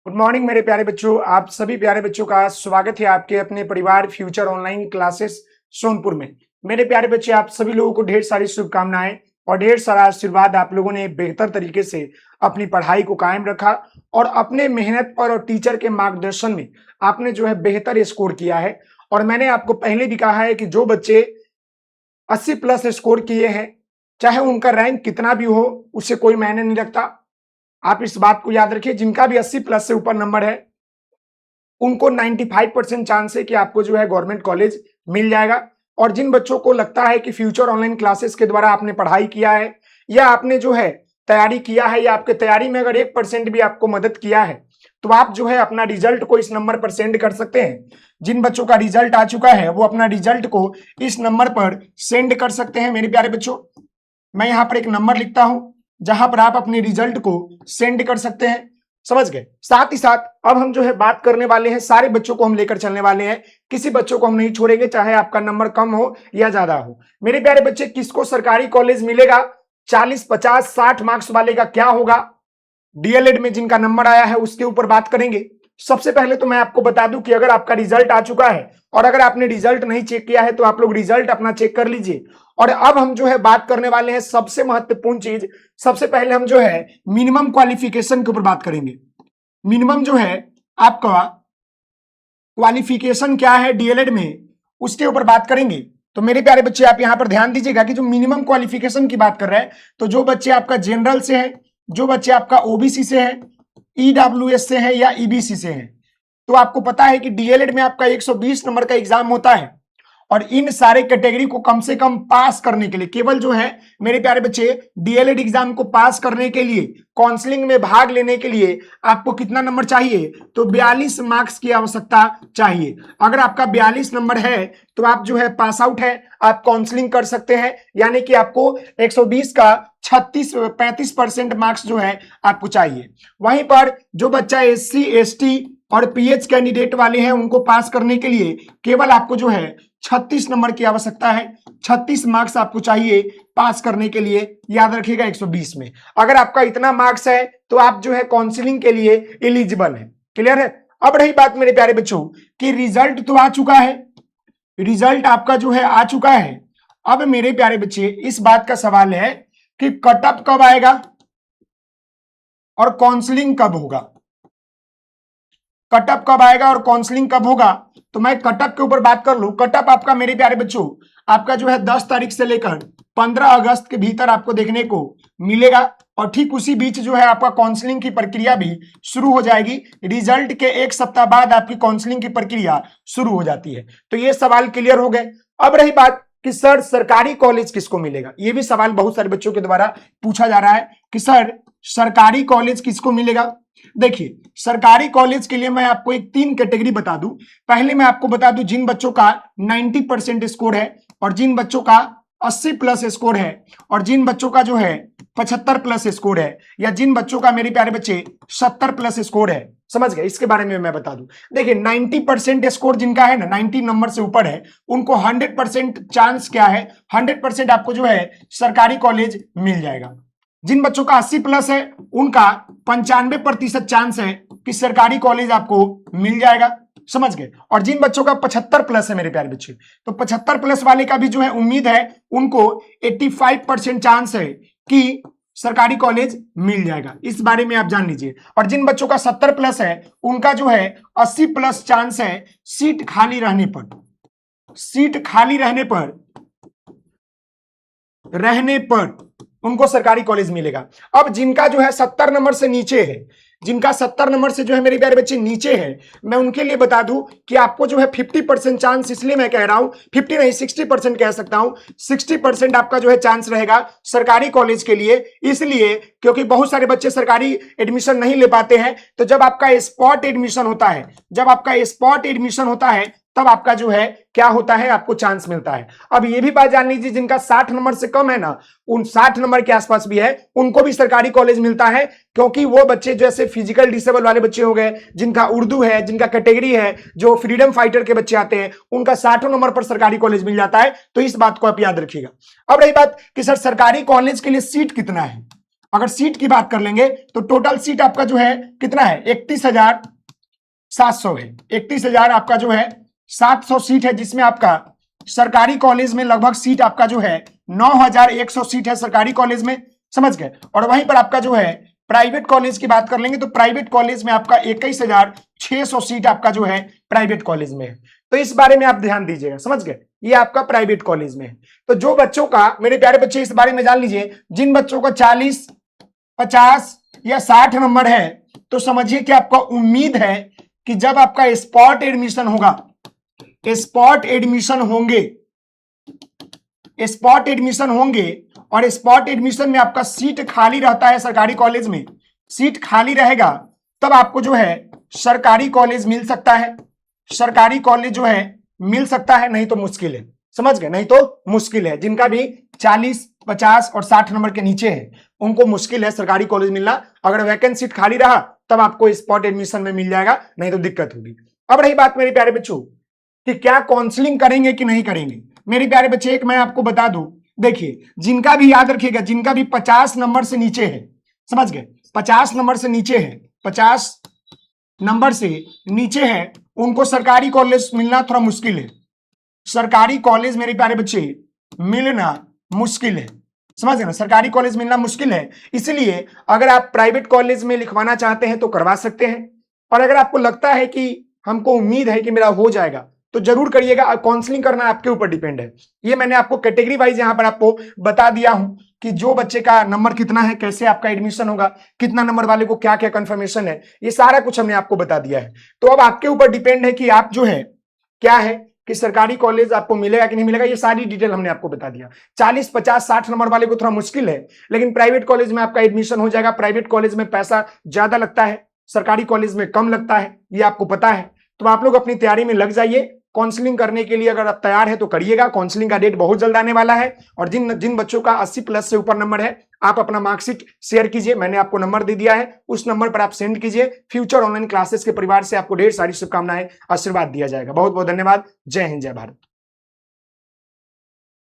Good morning मेरे प्यारे बच्चों। आप सभी प्यारे बच्चों का स्वागत है आपके अपने परिवार फ्यूचर ऑनलाइन क्लासेस सोनपुर में। मेरे प्यारे बच्चे, आप सभी लोगों को ढेर सारी शुभकामनाएं और ढेर सारा आशीर्वाद। आप लोगों ने बेहतर तरीके से अपनी पढ़ाई को कायम रखा और अपने मेहनत पर और टीचर के मार्गदर्शन में आपने जो है बेहतर स्कोर किया है। और मैंने आपको पहले भी कहा है कि जो बच्चे 80 प्लस स्कोर किए हैं, चाहे उनका रैंक कितना भी हो, उससे कोई मायने नहीं रखता। आप इस बात को याद रखिए, जिनका भी 80 प्लस से ऊपर नंबर है उनको 95% चांस है कि आपको जो है गवर्नमेंट कॉलेज मिल जाएगा। और जिन बच्चों को लगता है कि फ्यूचर ऑनलाइन क्लासेस के द्वारा आपने पढ़ाई किया है या आपने जो है तैयारी किया है या आपके तैयारी में अगर 1% भी आपको मदद किया है, तो आप जो है अपना रिजल्ट को इस नंबर पर सेंड कर सकते हैं। जिन बच्चों का रिजल्ट आ चुका है वो अपना रिजल्ट को इस नंबर पर सेंड कर सकते हैं। मेरे प्यारे बच्चों, मैं यहाँ पर एक नंबर लिखता हूं जहां पर आप अपने रिजल्ट को सेंड कर सकते हैं। समझ गए? साथ ही साथ अब हम जो है बात करने वाले हैं, सारे बच्चों को हम लेकर चलने वाले हैं, किसी बच्चों को हम नहीं छोड़ेंगे, चाहे आपका नंबर कम हो या ज्यादा हो। मेरे प्यारे बच्चे, किसको सरकारी कॉलेज मिलेगा? 40, 50, 60 मार्क्स वाले का क्या होगा? डीएलएड में जिनका नंबर आया है उसके ऊपर बात करेंगे। सबसे पहले तो मैं आपको बता दूं कि अगर आपका रिजल्ट आ चुका है और अगर आपने रिजल्ट नहीं चेक किया है तो आप लोग रिजल्ट अपना चेक कर लीजिए। और अब हम जो है बात करने वाले हैं सबसे महत्वपूर्ण चीज। सबसे पहले हम जो है मिनिमम क्वालिफिकेशन के ऊपर बात करेंगे। मिनिमम जो है आपका क्वालिफिकेशन क्या है डीएलएड में, उसके ऊपर बात करेंगे। तो मेरे प्यारे बच्चे, आप यहां पर ध्यान दीजिएगा कि जो मिनिमम क्वालिफिकेशन की बात कर रहे हैं, तो जो बच्चे आपका जनरल से है, जो बच्चे आपका ओबीसी से है, ईडब्ल्यूएस से है या ईबीसी से है, तो आपको पता है कि डीएलएड में आपका 120 नंबर का एग्जाम होता है। और इन सारे कैटेगरी को कम से कम पास करने के लिए, केवल जो है मेरे प्यारे बच्चे डीएलएड एग्जाम को पास करने के लिए, काउंसलिंग में भाग लेने के लिए आपको कितना नंबर चाहिए? तो 42 मार्क्स की आवश्यकता चाहिए। अगर आपका 42 नंबर है तो आप जो है पास आउट है, आप काउंसलिंग कर सकते हैं। यानी कि आपको 120 का 35% मार्क्स जो है आपको चाहिए। वहीं पर जो बच्चा एससी, एसटी और पीएच कैंडिडेट वाले हैं, उनको पास करने के लिए केवल आपको जो है 36 नंबर की आवश्यकता है। 36 मार्क्स आपको चाहिए पास करने के लिए। याद रखिएगा 120 में अगर आपका इतना मार्क्स है तो आप जो है काउंसलिंग के लिए एलिजिबल है। क्लियर है? अब रही बात मेरे प्यारे बच्चों कि रिजल्ट तो आ चुका है, रिजल्ट आपका जो है आ चुका है। अब मेरे प्यारे बच्चे, इस बात का सवाल है कि कटअप कब आएगा और काउंसलिंग कब होगा। कटअप कब आएगा और काउंसलिंग कब होगा? तो मैं कटअप के ऊपर बात कर लूं। कटअप आपका मेरे प्यारे बच्चों आपका जो है 10 तारीख से लेकर 15 अगस्त के भीतर आपको देखने को मिलेगा। और ठीक उसी बीच जो है आपका काउंसलिंग की प्रक्रिया भी शुरू हो जाएगी। रिजल्ट के एक सप्ताह बाद आपकी काउंसलिंग की प्रक्रिया शुरू हो जाती है। तो ये सवाल क्लियर हो गए। अब रही बात कि सर सरकारी कॉलेज किसको मिलेगा, ये भी सवाल बहुत सारे बच्चों के द्वारा पूछा जा रहा है कि सर सरकारी कॉलेज किसको मिलेगा। देखिए, सरकारी कॉलेज के लिए मैं आपको एक 3 कैटेगरी बता दूं। पहले मैं आपको बता दूं जिन बच्चों का 90% स्कोर है और जिन बच्चों का 80 प्लस स्कोर है और जिन बच्चों का जो है 75 प्लस स्कोर है, या जिन बच्चों का मेरे प्यारे बच्चे 70 प्लस स्कोर है। समझ गए? इसके बारे में मैं बता दूं। देखिए, 90% स्कोर जिनका है ना, 90 नंबर से ऊपर है, उनको 100% चांस क्या है, 100% आपको जो है सरकारी कॉलेज मिल जाएगा। जिन बच्चों का 80 प्लस है उनका 95% चांस है कि सरकारी कॉलेज आपको मिल जाएगा। समझ गए? और जिन बच्चों का 75 प्लस है मेरे प्यारे बच्चे, तो 75 प्लस वाले का भी जो है उम्मीद है, उनको 85% चांस है कि सरकारी कॉलेज मिल जाएगा। इस बारे में आप जान लीजिए। और जिन बच्चों का 70 प्लस है उनका जो है 80 प्लस चांस है सीट खाली रहने पर, सीट खाली रहने पर उनको सरकारी कॉलेज मिलेगा। अब जिनका जो है 70 नंबर से नीचे है, जिनका 70 नंबर से जो है मेरे प्यारे बच्चे नीचे है, मैं उनके लिए बता दूं कि आपको जो है 50% चांस, इसलिए मैं कह रहा हूं 50 नहीं 60% कह सकता हूं, 60% आपका जो है चांस रहेगा सरकारी कॉलेज के लिए। इसलिए क्योंकि बहुत सारे बच्चे सरकारी एडमिशन नहीं ले पाते हैं। तो जब आपका स्पॉट एडमिशन होता है, जब आपका स्पॉट एडमिशन होता है, तब आपका जो है क्या होता है, आपको चांस मिलता है। अब ये भी बात जान लीजिए, जिनका 60 नंबर से कम है ना, उन 60 नंबर के आसपास भी है, उनको भी सरकारी कॉलेज मिलता है। क्योंकि वो बच्चे जैसे फिजिकल डिसेबल वाले बच्चे हो गए, जिनका उर्दू है, जिनका कैटेगरी है, जो फ्रीडम फाइटर के बच्चे आते हैं, उनका 60 नंबर पर सरकारी कॉलेज मिल जाता है। तो इस बात को आप याद रखिएगा। अब रही बात कि सर सरकारी कॉलेज के लिए सीट कितना है। अगर सीट की बात कर लेंगे तो टोटल सीट आपका जो है कितना है, 31,700 है। 31,000 आपका जो है 700 सीट है, जिसमें आपका सरकारी कॉलेज में लगभग सीट आपका जो है 9,100 सीट है सरकारी कॉलेज में, समझ गए। और वहीं पर आपका जो है प्राइवेट कॉलेज की बात कर लेंगे तो प्राइवेट कॉलेज में आपका 21,600 सीट आपका जो है प्राइवेट कॉलेज में है। तो इस बारे में आप ध्यान दीजिएगा, समझ गए, ये आपका प्राइवेट कॉलेज में है। तो जो बच्चों का, मेरे प्यारे बच्चे इस बारे में जान लीजिए, जिन बच्चों का 40, 50 या 60 नंबर है, तो समझिए कि आपको उम्मीद है कि जब आपका स्पॉट एडमिशन होगा, स्पॉट एडमिशन होंगे और स्पॉट एडमिशन में आपका सीट खाली रहता है सरकारी कॉलेज में, सीट खाली रहेगा, तब आपको जो है सरकारी कॉलेज मिल सकता है, सरकारी कॉलेज जो है मिल सकता है, नहीं तो मुश्किल है, समझ गए, नहीं तो मुश्किल है। जिनका भी 40, 50 और 60 नंबर के नीचे है उनको मुश्किल है सरकारी कॉलेज मिलना। अगर वैकेंट सीट खाली रहा तब आपको स्पॉट एडमिशन में मिल जाएगा, नहीं तो दिक्कत होगी। अब रही बात मेरे प्यारे बच्चों कि क्या काउंसलिंग करेंगे कि नहीं करेंगे, मेरे प्यारे बच्चे एक मैं आपको बता दूं, देखिए जिनका भी, याद रखिएगा, जिनका भी 50 नंबर से नीचे है, समझ गए, 50 नंबर से नीचे है, 50 नंबर से नीचे है, उनको सरकारी कॉलेज मिलना थोड़ा मुश्किल है, सरकारी कॉलेज मेरे प्यारे बच्चे मिलना मुश्किल है, समझ गए ना, सरकारी कॉलेज मिलना मुश्किल है। इसलिए अगर आप प्राइवेट कॉलेज में लिखवाना चाहते हैं तो करवा सकते हैं, और अगर आपको लगता है कि हमको उम्मीद है कि मेरा हो जाएगा तो जरूर करिएगा। काउंसलिंग करना आपके ऊपर डिपेंड है। ये मैंने आपको कैटेगरी वाइज यहां पर आपको बता दिया हूं कि जो बच्चे का नंबर कितना है, कैसे आपका एडमिशन होगा, कितना नंबर वाले को क्या क्या कंफर्मेशन है, ये सारा कुछ हमने आपको बता दिया है। तो अब आपके ऊपर डिपेंड है कि आप जो है क्या है कि सरकारी कॉलेज आपको मिलेगा कि नहीं मिलेगा, ये सारी डिटेल हमने आपको बता दिया। 40, 50, 60 नंबर वाले को थोड़ा मुश्किल है, लेकिन प्राइवेट कॉलेज में आपका एडमिशन हो जाएगा। प्राइवेट कॉलेज में पैसा ज्यादा लगता है, सरकारी कॉलेज में कम लगता है, ये आपको पता है। तो आप लोग अपनी तैयारी में लग जाइए। काउंसलिंग करने के लिए अगर आप तैयार है तो करिएगा। काउंसलिंग का डेट बहुत जल्द आने वाला है। और जिन बच्चों का 80 प्लस से ऊपर नंबर है, आप अपना मार्कशीट शेयर कीजिए, मैंने आपको नंबर दे दिया है, उस नंबर पर आप सेंड कीजिए। फ्यूचर ऑनलाइन क्लासेस के परिवार से आपको ढेर सारी शुभकामनाएं, आशीर्वाद दिया जाएगा। बहुत बहुत धन्यवाद। जय हिंद, जय भारत।